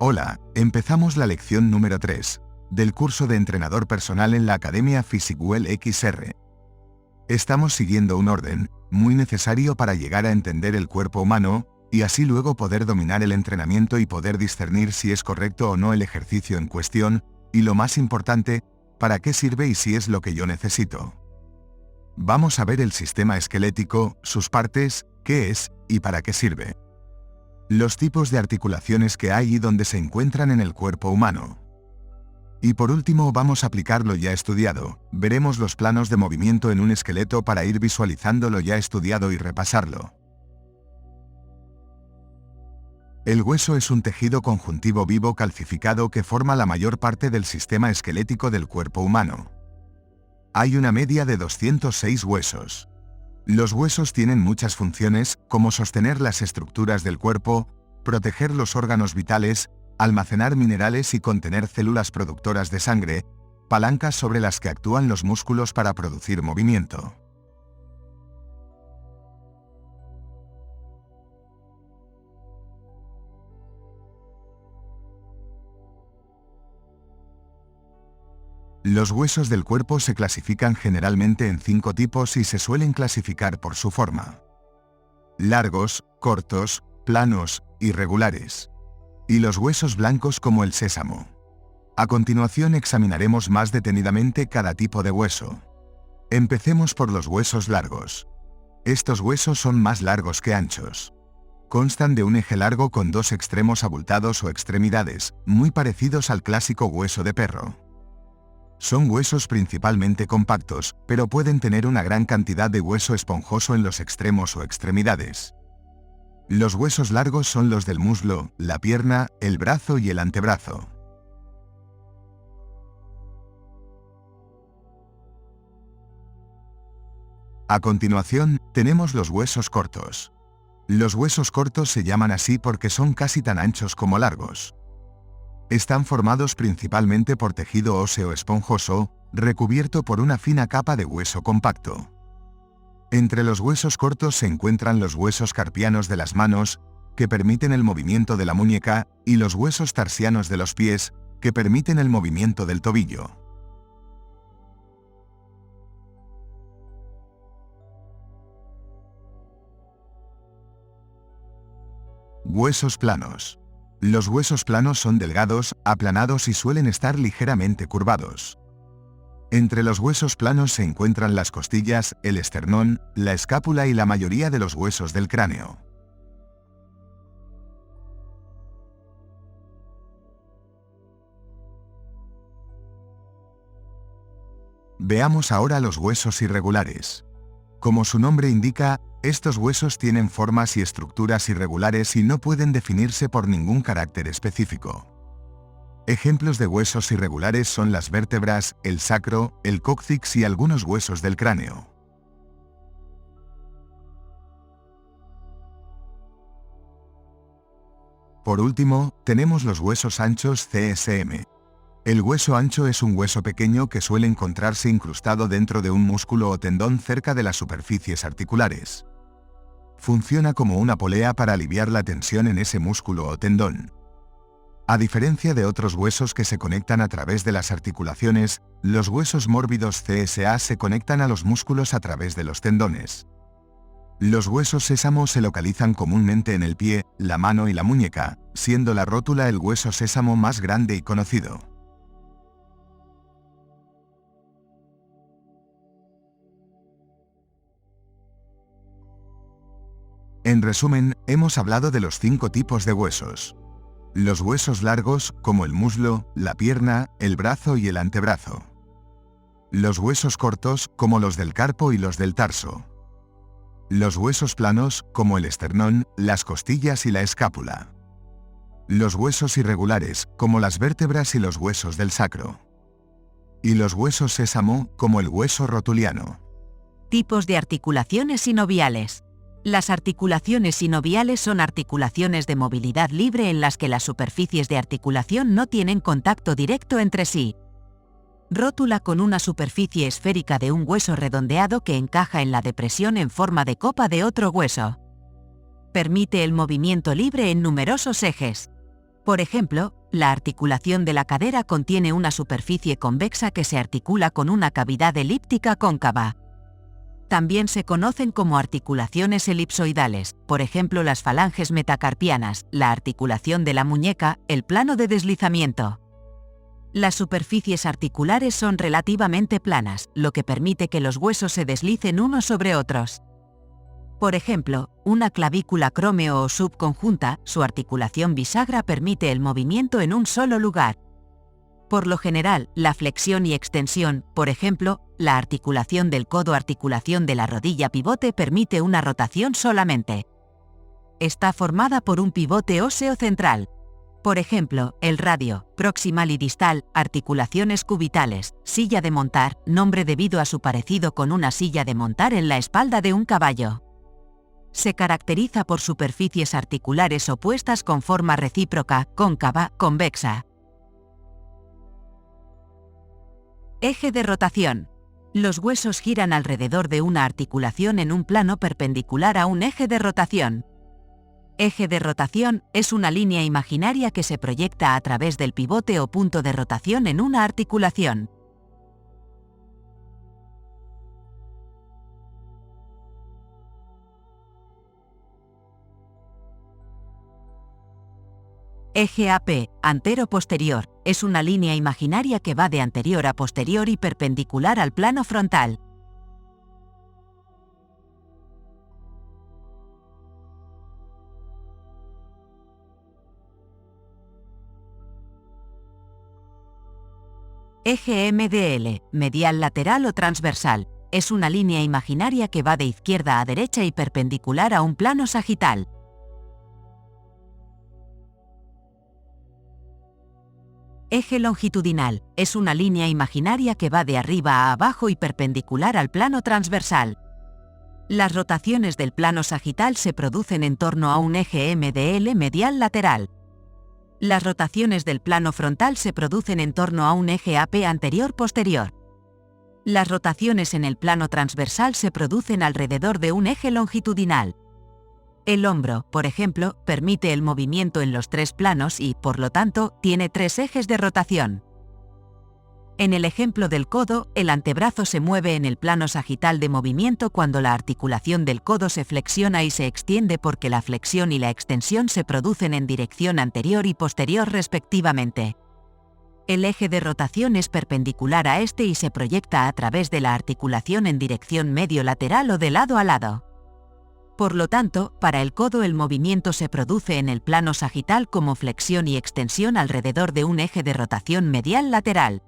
Hola, empezamos la lección número 3 del curso de entrenador personal en la Academia PhysicWell XR. Estamos siguiendo un orden muy necesario para llegar a entender el cuerpo humano y así luego poder dominar el entrenamiento y poder discernir si es correcto o no el ejercicio en cuestión y, lo más importante, para qué sirve y si es lo que yo necesito. Vamos a ver el sistema esquelético, sus partes, qué es y para qué sirve. Los tipos de articulaciones que hay y dónde se encuentran en el cuerpo humano. Y por último vamos a aplicar lo ya estudiado. Veremos los planos de movimiento en un esqueleto para ir visualizando lo ya estudiado y repasarlo. El hueso es un tejido conjuntivo vivo calcificado que forma la mayor parte del sistema esquelético del cuerpo humano. Hay una media de 206 huesos. Los huesos tienen muchas funciones, como sostener las estructuras del cuerpo, proteger los órganos vitales, almacenar minerales y contener células productoras de sangre, palancas sobre las que actúan los músculos para producir movimiento. Los huesos del cuerpo se clasifican generalmente en 5 tipos y se suelen clasificar por su forma: largos, cortos, planos, irregulares. Y los huesos blancos como el sésamo. A continuación examinaremos más detenidamente cada tipo de hueso. Empecemos por los huesos largos. Estos huesos son más largos que anchos. Constan de un eje largo con 2 extremos abultados o extremidades, muy parecidos al clásico hueso de perro. Son huesos principalmente compactos, pero pueden tener una gran cantidad de hueso esponjoso en los extremos o extremidades. Los huesos largos son los del muslo, la pierna, el brazo y el antebrazo. A continuación, tenemos los huesos cortos. Los huesos cortos se llaman así porque son casi tan anchos como largos. Están formados principalmente por tejido óseo esponjoso, recubierto por una fina capa de hueso compacto. Entre los huesos cortos se encuentran los huesos carpianos de las manos, que permiten el movimiento de la muñeca, y los huesos tarsianos de los pies, que permiten el movimiento del tobillo. Huesos planos. Los huesos planos son delgados, aplanados y suelen estar ligeramente curvados. Entre los huesos planos se encuentran las costillas, el esternón, la escápula y la mayoría de los huesos del cráneo. Veamos ahora los huesos irregulares. Como su nombre indica, estos huesos tienen formas y estructuras irregulares y no pueden definirse por ningún carácter específico. Ejemplos de huesos irregulares son las vértebras, el sacro, el cóccix y algunos huesos del cráneo. Por último, tenemos los huesos anchos CSM. El hueso ancho es un hueso pequeño que suele encontrarse incrustado dentro de un músculo o tendón cerca de las superficies articulares. Funciona como una polea para aliviar la tensión en ese músculo o tendón. A diferencia de otros huesos que se conectan a través de las articulaciones, los huesos mórbidos CSA se conectan a los músculos a través de los tendones. Los huesos sésamo se localizan comúnmente en el pie, la mano y la muñeca, siendo la rótula el hueso sésamo más grande y conocido. En resumen, hemos hablado de los 5 tipos de huesos. Los huesos largos, como el muslo, la pierna, el brazo y el antebrazo. Los huesos cortos, como los del carpo y los del tarso. Los huesos planos, como el esternón, las costillas y la escápula. Los huesos irregulares, como las vértebras y los huesos del sacro. Y los huesos sésamo, como el hueso rotuliano. Tipos de articulaciones sinoviales. Las articulaciones sinoviales son articulaciones de movilidad libre en las que las superficies de articulación no tienen contacto directo entre sí. Rótula con una superficie esférica de un hueso redondeado que encaja en la depresión en forma de copa de otro hueso. Permite el movimiento libre en numerosos ejes. Por ejemplo, la articulación de la cadera contiene una superficie convexa que se articula con una cavidad elíptica cóncava. También se conocen como articulaciones elipsoidales, por ejemplo las falanges metacarpianas, la articulación de la muñeca, el plano de deslizamiento. Las superficies articulares son relativamente planas, lo que permite que los huesos se deslicen unos sobre otros. Por ejemplo, una clavícula crómeo o subconjunta, su articulación bisagra permite el movimiento en un solo lugar. Por lo general, la flexión y extensión, por ejemplo, la articulación del codo, articulación de la rodilla pivote permite una rotación solamente. Está formada por un pivote óseo central. Por ejemplo, el radio, proximal y distal, articulaciones cubitales, silla de montar, nombre debido a su parecido con una silla de montar en la espalda de un caballo. Se caracteriza por superficies articulares opuestas con forma recíproca, cóncava, convexa. Eje de rotación. Los huesos giran alrededor de una articulación en un plano perpendicular a un eje de rotación. Eje de rotación es una línea imaginaria que se proyecta a través del pivote o punto de rotación en una articulación. Eje AP, antero-posterior, es una línea imaginaria que va de anterior a posterior y perpendicular al plano frontal. Eje MDL, medial lateral o transversal, es una línea imaginaria que va de izquierda a derecha y perpendicular a un plano sagital. Eje longitudinal, es una línea imaginaria que va de arriba a abajo y perpendicular al plano transversal. Las rotaciones del plano sagital se producen en torno a un eje MDL medial lateral. Las rotaciones del plano frontal se producen en torno a un eje AP anterior-posterior. Las rotaciones en el plano transversal se producen alrededor de un eje longitudinal. El hombro, por ejemplo, permite el movimiento en los tres planos y, por lo tanto, tiene tres ejes de rotación. En el ejemplo del codo, el antebrazo se mueve en el plano sagital de movimiento cuando la articulación del codo se flexiona y se extiende porque la flexión y la extensión se producen en dirección anterior y posterior respectivamente. El eje de rotación es perpendicular a este y se proyecta a través de la articulación en dirección medio-lateral o de lado a lado. Por lo tanto, para el codo el movimiento se produce en el plano sagital como flexión y extensión alrededor de un eje de rotación medial lateral.